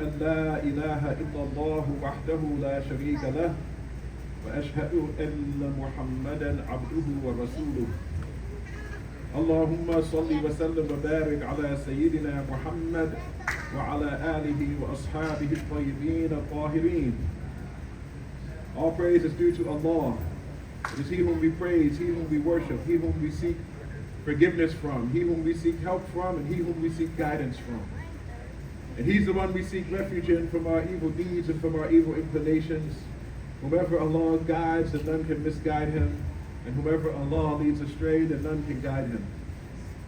أن لا إله إلا الله وحده لا شريك له وأشهد أن محمدا عبده ورسوله اللهم صل وسلم وبارك على سيدنا محمد وعلى آله وأصحابه الطيبين الطاهرين. All praise is due to Allah. It is He whom we praise, He whom we worship, He whom we seek forgiveness from, He whom we seek help from, and He whom we seek guidance from. And He's the one we seek refuge in from our evil deeds and from our evil inclinations. Whomever Allah guides, then none can misguide him. And whomever Allah leads astray, then none can guide him.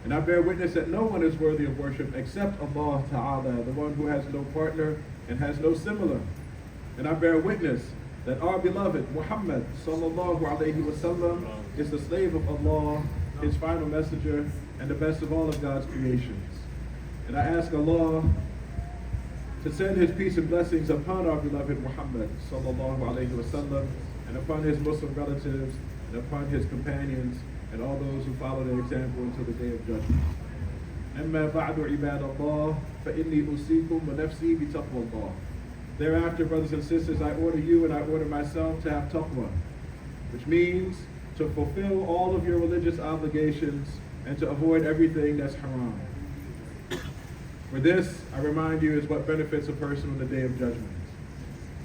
And I bear witness that no one is worthy of worship except Allah Ta'ala, the one who has no partner and has no similar. And I bear witness that our beloved Muhammad Sallallahu Alaihi Wasallam is the slave of Allah, His final messenger, and the best of all of God's creations. And I ask Allah to send His peace and blessings upon our beloved Muhammad Sallallahu Alaihi Wasallam, and upon his Muslim relatives, and upon his companions, and all those who follow their example until the day of judgment. أما بعد عباد الله فإني أوصيكم ونفسي بتقوى الله. Thereafter, brothers and sisters, I order you and I order myself to have taqwa, which means to fulfill all of your religious obligations and to avoid everything that's haram. For this, I remind you, is what benefits a person on the day of judgment.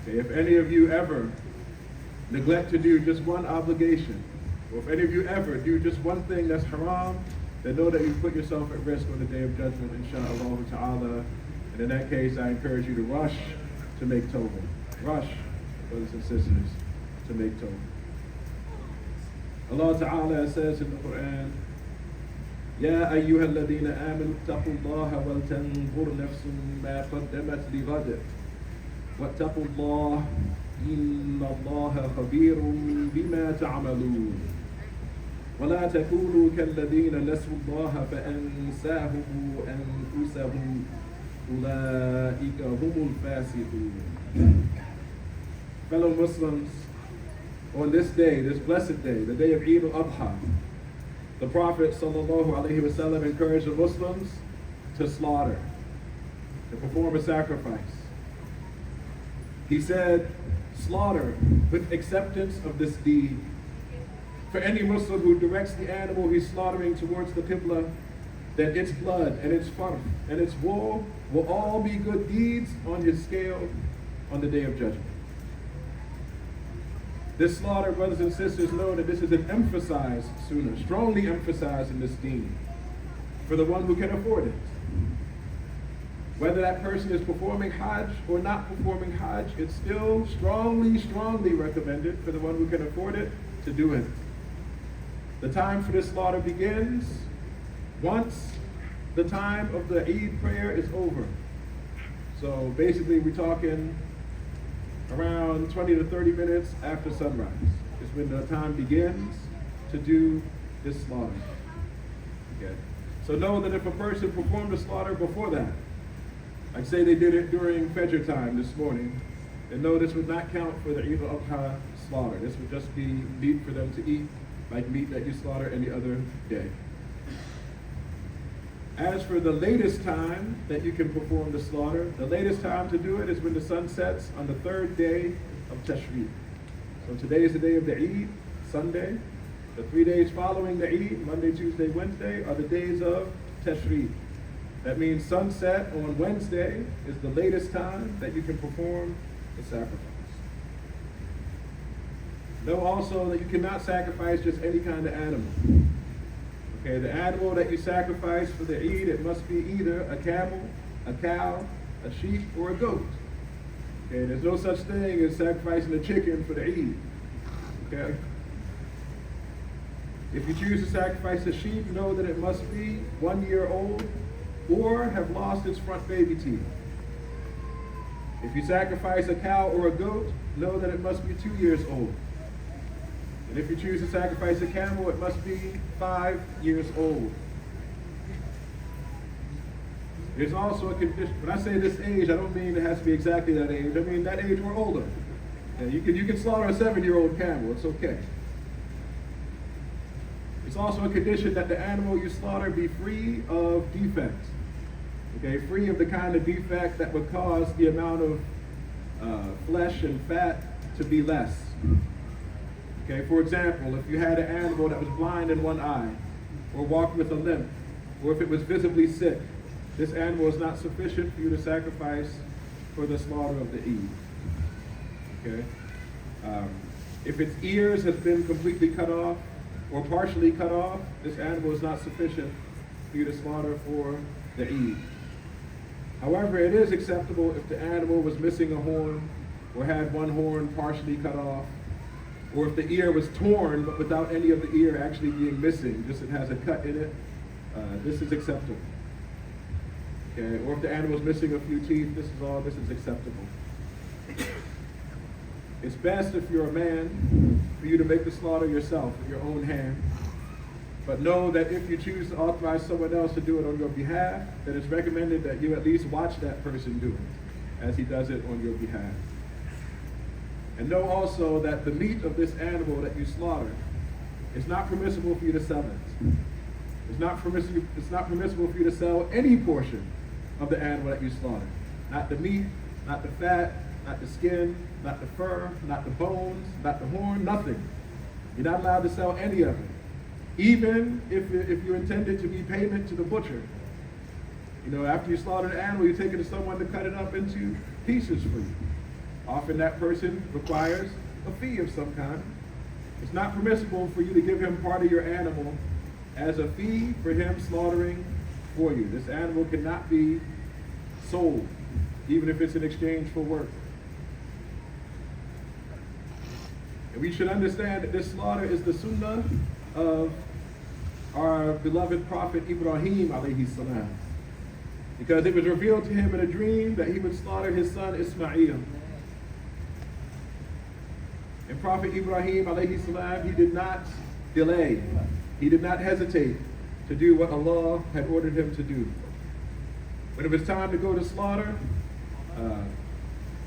Okay, if any of you ever neglect to do just one obligation, or if any of you ever do just one thing that's haram, then know that you put yourself at risk on the day of judgment, inshaAllah ta'ala. And in that case, I encourage you to rush to make tawbah. Rush, brothers and sisters, to make tawbah. Allah ta'ala says in the Quran, يا أيها الذين آمنوا اتقوا الله ولتنظر نفس ما قدمت لغد واتقوا الله إن الله خبير بما تعملون ولا تكونوا كالذين نسوا الله فأنساهم أنفسهم أولئك هم الفاسقون. Fellow Muslims, on this day, this blessed day, the day of Eid al-Adha, the Prophet ﷺ encouraged the Muslims to slaughter, to perform a sacrifice. He said, slaughter with acceptance of this deed. For any Muslim who directs the animal he's slaughtering towards the Qibla, that its blood and its farf and its wool will all be good deeds on his scale on the day of judgment. This slaughter, brothers and sisters, know that this is an emphasized sunnah, strongly emphasized in this deen, for the one who can afford it. Whether that person is performing Hajj or not performing Hajj, it's still strongly, strongly recommended for the one who can afford it to do it. The time for this slaughter begins once the time of the Eid prayer is over. So basically we're talking around 20 to 30 minutes after sunrise is when the time begins to do this slaughter. Okay. So know that if a person performed the slaughter before that, like say they did it during Fajr time this morning, then know this would not count for the Eid al-Adha slaughter. This would just be meat for them to eat, like meat that you slaughter any other day. As for the latest time that you can perform the slaughter, the latest time to do it is when the sun sets on the third day of Tashriq. So today is the day of the Eid, Sunday. The 3 days following the Eid, Monday, Tuesday, Wednesday, are the days of Tashriq. That means sunset on Wednesday is the latest time that you can perform the sacrifice. Know also that you cannot sacrifice just any kind of animal. Okay, the animal that you sacrifice for the Eid, it must be either a camel, a cow, a sheep, or a goat. Okay, there's no such thing as sacrificing a chicken for the Eid. Okay? If you choose to sacrifice a sheep, know that it must be 1 year old or have lost its front baby teeth. If you sacrifice a cow or a goat, know that it must be 2 years old. And if you choose to sacrifice a camel, it must be 5 years old. There's also a condition. When I say this age, I don't mean it has to be exactly that age. I mean that age or older. And you can slaughter a 7-year-old camel. It's okay. It's also a condition that the animal you slaughter be free of defects. Okay, free of the kind of defect that would cause the amount of flesh and fat to be less. Okay, for example, if you had an animal that was blind in one eye, or walked with a limp, or if it was visibly sick, this animal is not sufficient for you to sacrifice for the slaughter of the Eid. Okay? If its ears have been completely cut off or partially cut off, this animal is not sufficient for you to slaughter for the Eid. However, it is acceptable if the animal was missing a horn or had one horn partially cut off, or if the ear was torn but without any of the ear actually being missing, just it has a cut in it, this is acceptable. Okay, or if the animal is missing a few teeth, this is acceptable. It's best if you're a man for you to make the slaughter yourself with your own hand. But know that if you choose to authorize someone else to do it on your behalf, then it's recommended that you at least watch that person do it as he does it on your behalf. And know also that the meat of this animal that you slaughter is not permissible for you to sell it. It's not permissible for you to sell any portion of the animal that you slaughter. Not the meat, not the fat, not the skin, not the fur, not the bones, not the horn, nothing. You're not allowed to sell any of it. Even if you intend it to be payment to the butcher. You know, after you slaughter the animal, you take it to someone to cut it up into pieces for you. Often that person requires a fee of some kind. It's not permissible for you to give him part of your animal as a fee for him slaughtering for you. This animal cannot be sold, even if it's in exchange for work. And we should understand that this slaughter is the sunnah of our beloved prophet Ibrahim alayhi salam. Because it was revealed to him in a dream that he would slaughter his son Ismail. And Prophet Ibrahim alayhi salam, he did not delay. He did not hesitate to do what Allah had ordered him to do. When it was time to go to slaughter,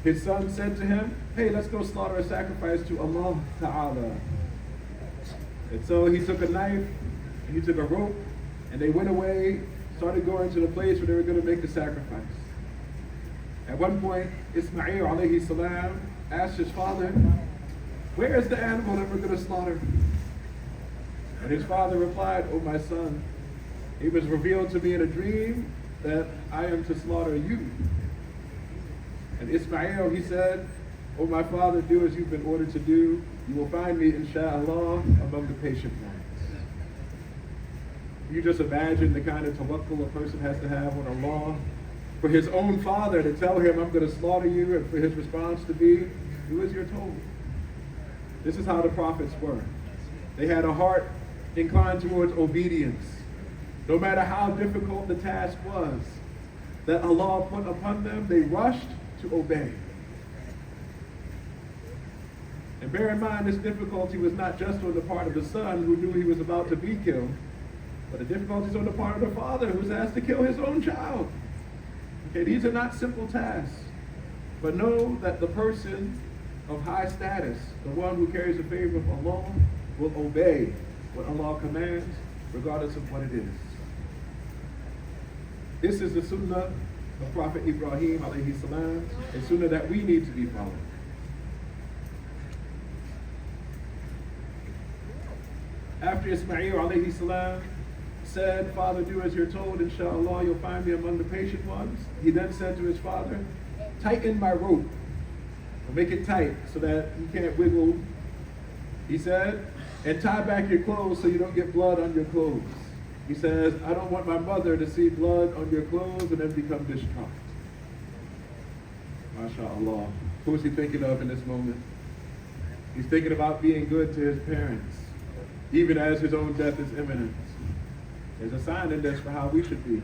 his son said to him, hey, let's go slaughter a sacrifice to Allah Ta'ala. And so he took a knife, and he took a rope, and they went away, started going to the place where they were going to make the sacrifice. At one point, Ismail alayhi salam asked his father, where is the animal that we're going to slaughter? And his father replied, oh my son, it was revealed to me in a dream that I am to slaughter you. And Ismail, he said, oh my father, do as you've been ordered to do. You will find me, insha'Allah, among the patient ones. You just imagine the kind of tawakkul a person has to have on Allah for his own father to tell him, I'm going to slaughter you, and for his response to be, do as you're told. This is how the prophets were. They had a heart inclined towards obedience. No matter how difficult the task was that Allah put upon them, they rushed to obey. And bear in mind, this difficulty was not just on the part of the son who knew he was about to be killed, but the difficulty is on the part of the father who's asked to kill his own child. Okay, these are not simple tasks. But know that the person of high status, the one who carries the favor of Allah, will obey what Allah commands, regardless of what it is. This is the sunnah of Prophet Ibrahim alayhi salam, a sunnah that we need to be following. After Ismail alayhi salam said, Father, do as you're told, inshallah, you'll find me among the patient ones. He then said to his father, tighten my rope, or make it tight so that you can't wiggle. He said, and tie back your clothes so you don't get blood on your clothes. He says, I don't want my mother to see blood on your clothes and then become distraught. MashaAllah. Who is he thinking of in this moment? He's thinking about being good to his parents, even as his own death is imminent. There's a sign in this for how we should be.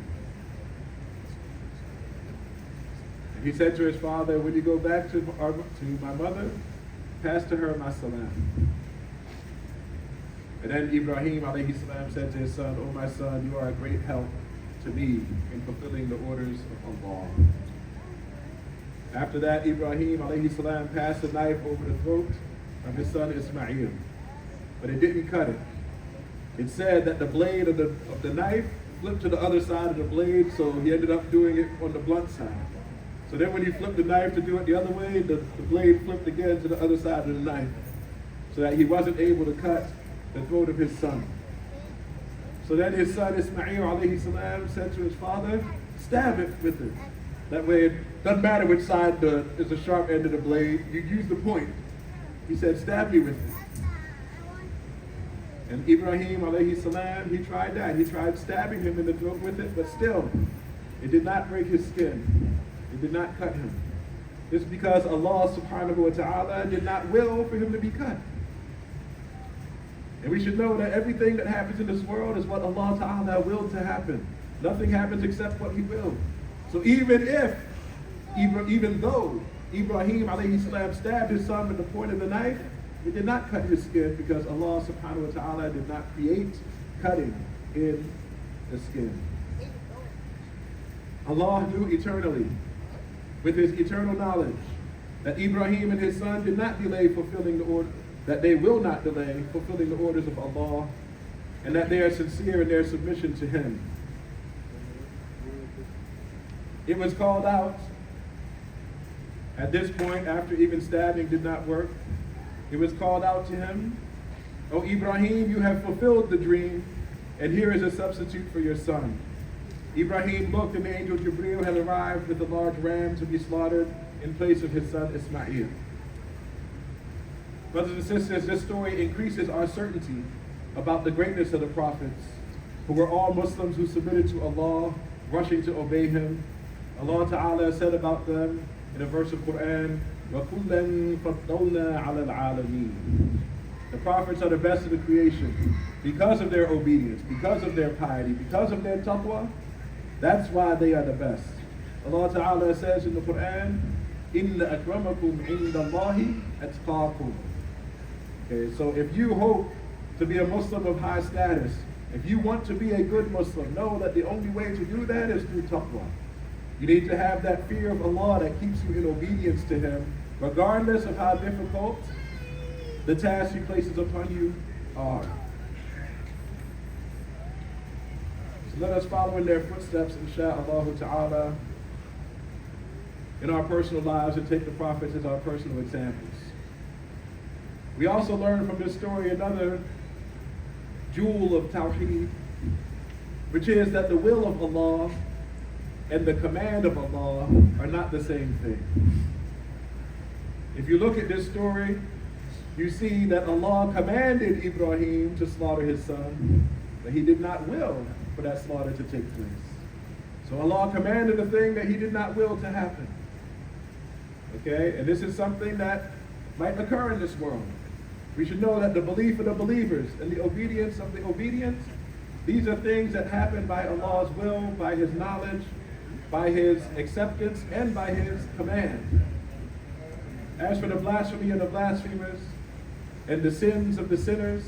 And he said to his father, when you go back to my mother, pass to her my salam. And then Ibrahim alayhi salam said to his son, oh my son, you are a great help to me in fulfilling the orders of Allah. After that, Ibrahim alayhi salam passed the knife over the throat of his son Ismail, but it didn't cut it. It said that the blade of the knife flip to the other side of the blade, so he ended up doing it on the blunt side. So then when he flipped the knife to do it the other way, the blade flipped again to the other side of the knife, so that he wasn't able to cut the throat of his son. So then his son Ismail alayhi salam said to his father, stab it with it. That way it doesn't matter which side is the sharp end of the blade, you use the point. He said, stab me with it. And Ibrahim alayhi salam, he tried that. He tried stabbing him in the throat with it, but still, it did not break his skin. It did not cut him. It's because Allah subhanahu wa ta'ala did not will for him to be cut. And we should know that everything that happens in this world is what Allah ta'ala willed to happen. Nothing happens except what he willed. So even though Ibrahim alayhi salam stabbed his son with the point of the knife, it did not cut his skin because Allah subhanahu wa ta'ala did not create cutting in the skin. Allah knew eternally, with his eternal knowledge, that Ibrahim and his son did not delay fulfilling the order, that they will not delay fulfilling the orders of Allah, and that they are sincere in their submission to him. It was called out at this point, after even stabbing did not work. It was called out to him, O Ibrahim, you have fulfilled the dream, and here is a substitute for your son. Ibrahim looked, and the angel Jibreel had arrived with a large ram to be slaughtered in place of his son Ismail. Brothers and sisters, this story increases our certainty about the greatness of the prophets, who were all Muslims who submitted to Allah, rushing to obey him. Allah Ta'ala said about them in a verse of Quran, وَكُلًّا فَضَّلْنَا عَلَى الْعَالَمِينَ. The prophets are the best of the creation because of their obedience, because of their piety, because of their taqwa. That's why they are the best. Allah Ta'ala says in the Quran, إِنَّ أَكْرَمَكُمْ عِنْدَ اللَّهِ أَتْقَاكُمْ. Okay, so if you hope to be a Muslim of high status, if you want to be a good Muslim, know that the only way to do that is through taqwa. You need to have that fear of Allah that keeps you in obedience to him, regardless of how difficult the tasks he places upon you are. So let us follow in their footsteps, insha'Allah ta'ala, in our personal lives and take the prophets as our personal examples. We also learn from this story another jewel of Tawheed, which is that the will of Allah and the command of Allah are not the same thing. If you look at this story, you see that Allah commanded Ibrahim to slaughter his son, but he did not will for that slaughter to take place. So Allah commanded a thing that he did not will to happen. Okay, and this is something that might occur in this world. We should know that the belief of the believers and the obedience of the obedient, these are things that happen by Allah's will, by his knowledge, by his acceptance, and by his command. As for the blasphemy of the blasphemers and the sins of the sinners,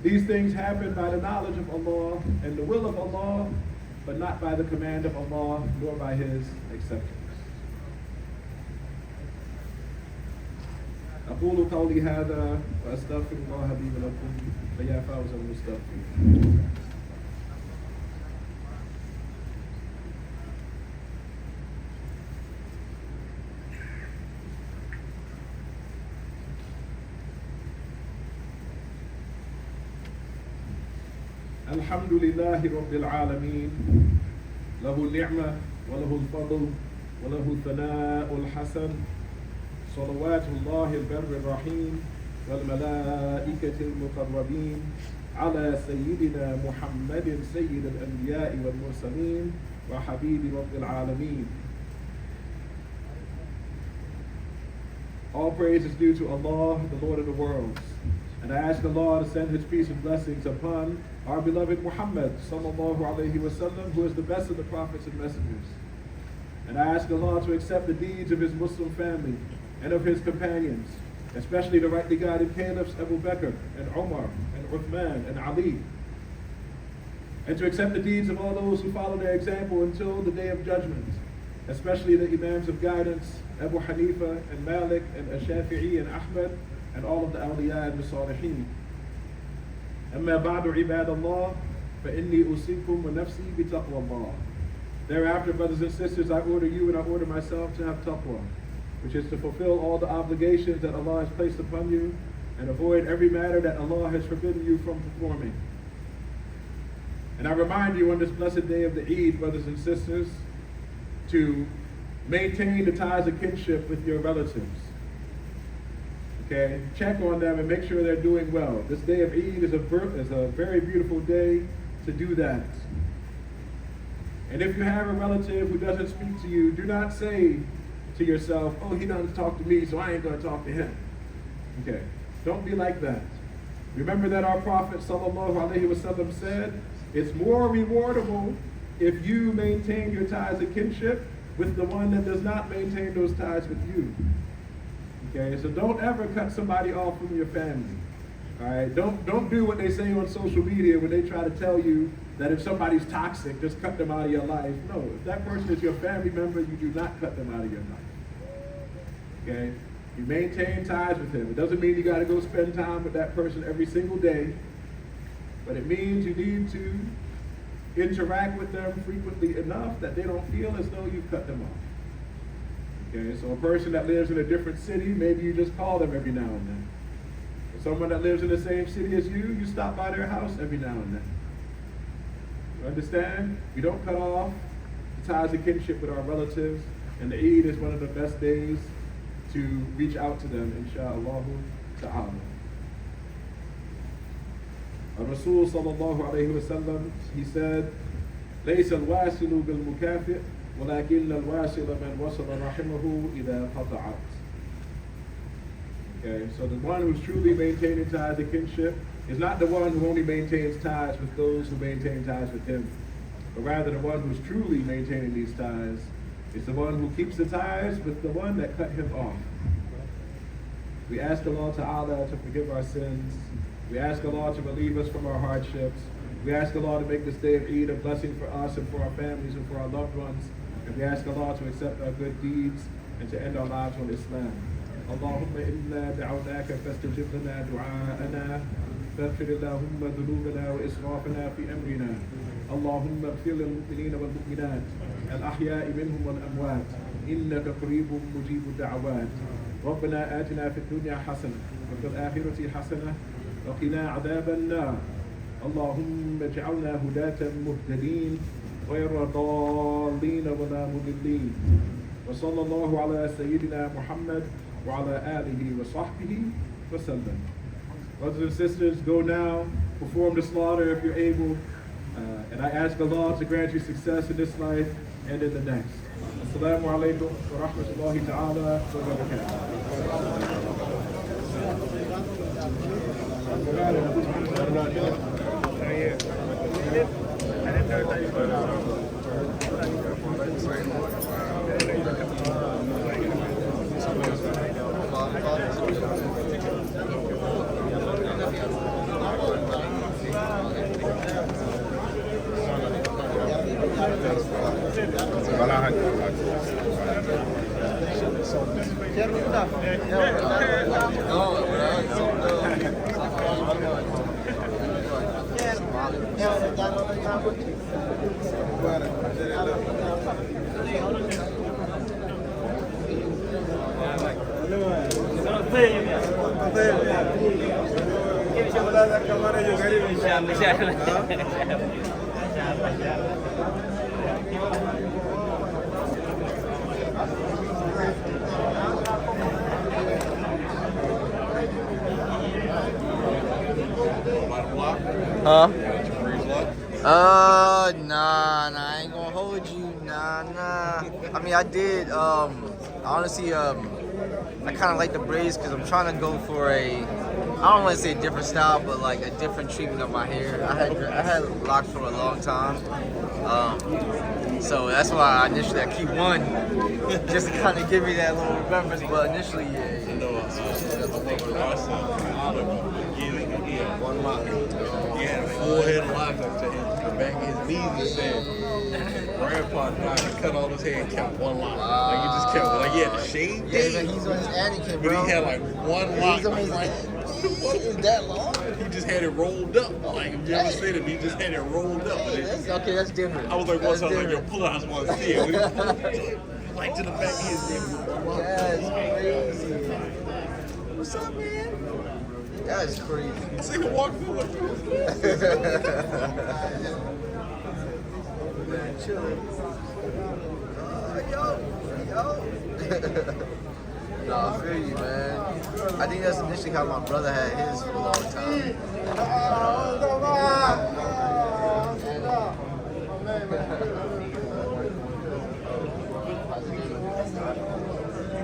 these things happen by the knowledge of Allah and the will of Allah, but not by the command of Allah, nor by his acceptance. أقول قولي هذا وأستغفر الله لي ولكم فيا فوز المستغفرين. الحمد لله رب العالمين له النعمة وله الفضل وله الثناء الحسن صلوات الله البر الرحيم والملائكة المقربين على سيدنا محمد سيد الأنبياء والمرسلين وحبيب رب العالمين. All praise is due to Allah, the Lord of the worlds. And I ask Allah to send his peace and blessings upon our beloved Muhammad sallallahu alayhi wa sallam, who is the best of the prophets and messengers. And I ask Allah to accept the deeds of his Muslim family and of his companions, especially the rightly guided caliphs Abu Bakr and Umar and Uthman and Ali, and to accept the deeds of all those who follow their example until the day of judgment, especially the Imams of guidance Abu Hanifa and Malik and Ash-Shafi'i and Ahmad and all of the awliya and the salihin. أما بعد عباد الله فإني أوصيكم ونفسي بتقوى الله. Thereafter, brothers and sisters, I order you and I order myself to have taqwa, which is to fulfill all the obligations that Allah has placed upon you and avoid every matter that Allah has forbidden you from performing. And I remind you on this blessed day of the Eid, brothers and sisters, to maintain the ties of kinship with your relatives. Okay? Check on them and make sure they're doing well. This day of Eid is a very beautiful day to do that. And if you have a relative who doesn't speak to you, do not say to yourself, oh, he doesn't talk to me, so I ain't going to talk to him. Okay? Don't be like that. Remember that our Prophet ﷺ said, it's more rewardable if you maintain your ties of kinship with the one that does not maintain those ties with you. Okay, so don't ever cut somebody off from your family. All right, don't do what they say on social media when they try to tell you that if somebody's toxic, just cut them out of your life. No, if that person is your family member, you do not cut them out of your life. Okay, you maintain ties with him. It doesn't mean you got to go spend time with that person every single day, but it means you need to interact with them frequently enough that they don't feel as though you cut them off. Okay, so a person that lives in a different city, maybe you just call them every now and then. Or someone that lives in the same city as you stop by their house every now and then. You understand? We don't cut off the ties of kinship with our relatives, and the Eid is one of the best days to reach out to them, insha'Allah ta'ala. Rasul sallallahu alayhi wa sallam, he said, ليس الواصل بالمكافئ ولكن الواصل من وصل رحمه إذا قطعت. Okay, so the one who's truly maintaining ties of kinship is not the one who only maintains ties with those who maintain ties with him, but rather the one who's truly maintaining these ties is the one who keeps the ties with the one that cut him off. We ask Allah Ta'ala to forgive our sins. We ask Allah to relieve us from our hardships. We ask Allah to make this day of Eid a blessing for us and for our families and for our loved ones. And we ask Allah to accept our good deeds and to end our lives on Islam. اللهم إنا دعوناك فاستجب لنا دعاءنا فاغفر اللهم ذنوبنا وإسرافنا في أمرنا. اللهم اغفر للمؤمنين والمؤمنات الأحياء منهم والأموات إنك قريب مجيب الدعوات. ربنا آتنا في الدنيا حسنة وفي الآخرة حسنة وقنا عذاب النار. اللهم اجعلنا هداة مهتدين غير ضالين ولا مضلين. وصلى الله على سيدنا محمد وعلى آله وصحبه وسلم. Brothers and sisters, go now, perform the slaughter if you're able, and I ask Allah to grant you success in this life and in the next. Assalamu alaikum wa rahmatullahi ta'ala wa Nah, I ain't gonna hold you, nah. I mean, I did, honestly, I kind of like the braids because I'm trying to go for I don't want to say a different style, but like a different treatment of my hair. I had locks for a long time, so that's why initially I keep one, just to kind of give me that little remembrance, but initially, yeah. One lock. He had a full head of locks up to him. back of his knees and said, Grandpa died and cut all his hair and kept one lock. Like he just kept, like he had the shade Yeah, days, man, he's on his Anakin, bro. but he had like one lock. He's on his Like, is that long? he just had it rolled up. Like if you ever seen him, he just had it rolled up. And That's, okay, that's different. I was like, once I was like, yo, different. pull out, I just want to see it. When he pulled it, like to the back of his neck with one lock. That's crazy. What's up, man? That's crazy. This nigga walking through like Man, chilling. Yo. Nah, I feel you, man. I think that's initially how my brother had his for a long time.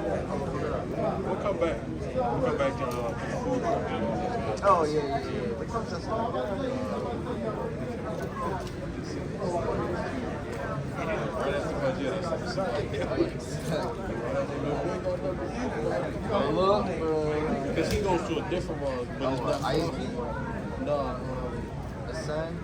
We'll come back. We'll come back to Oh, yeah. What comes this because he goes to a different one, but it's not Ice no, the sun.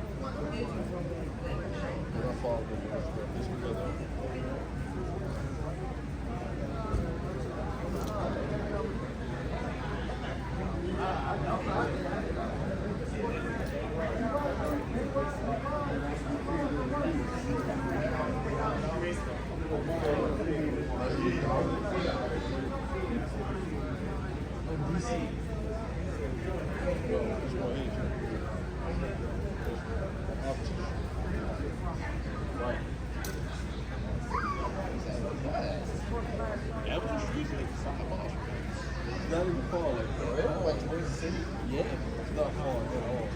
Not even far like that. Like towards the city? Yeah. It's not far at all.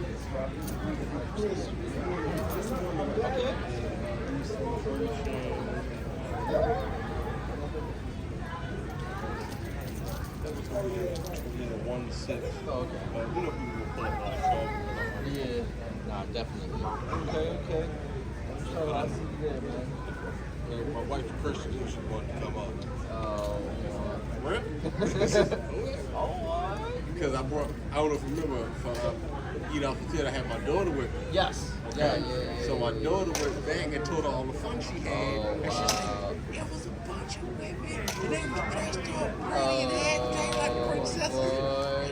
One six. Oh, okay. But we know people will pull up on the Yeah. Nah, definitely. Okay. So I'll see you there, man. Yeah, my wife's Christian, so she wanted to come up. Oh, Really? Because I don't know if you remember, eat off the tail, I had my daughter with me. yes. Okay. Yeah. So my daughter went back and told her all the fun she had. Oh, And she's like, wow. there was a bunch of women, and they was dressed all pretty and had things like princesses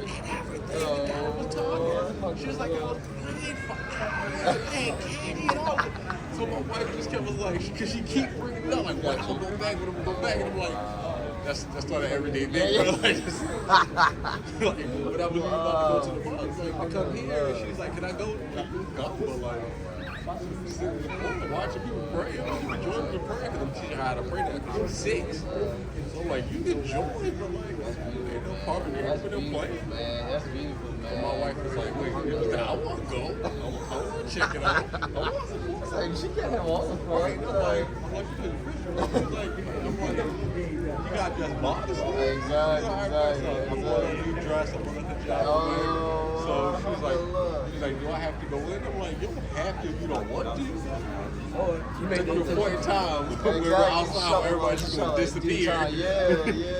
and everything. The guy was talking. She was like, I was playing for hours and candy and all. So my wife just kept was like, because she keep bringing it up, like, what, I'm gonna go back, I'm gonna go back. And I'm like, that's not an everyday thing, bro. Like, just, like, but I was about to go to the bar, like, I come here, and she's like, can I go? Like, go, but like, sitting in the corner watching people pray. I'm enjoying the prayer because I'm teaching her how to pray now because she's 6. So I'm like, you can join, but like, ain't no part of it, That's but they're beautiful, playing. man. That's beautiful, man. And my wife was like, wait, I want to go. I want to check it out. I want to support. It's like, she can't have all the fun. Right? I'm like, you did a Christian. I'm like, you got just modesty. Exactly. I'm going to dress, I'm going to job. So she's like, do I have to go in? I'm like, you don't have to if you don't want to. You Took me a point in time where we're outside, everybody's just going to disappear. Yeah.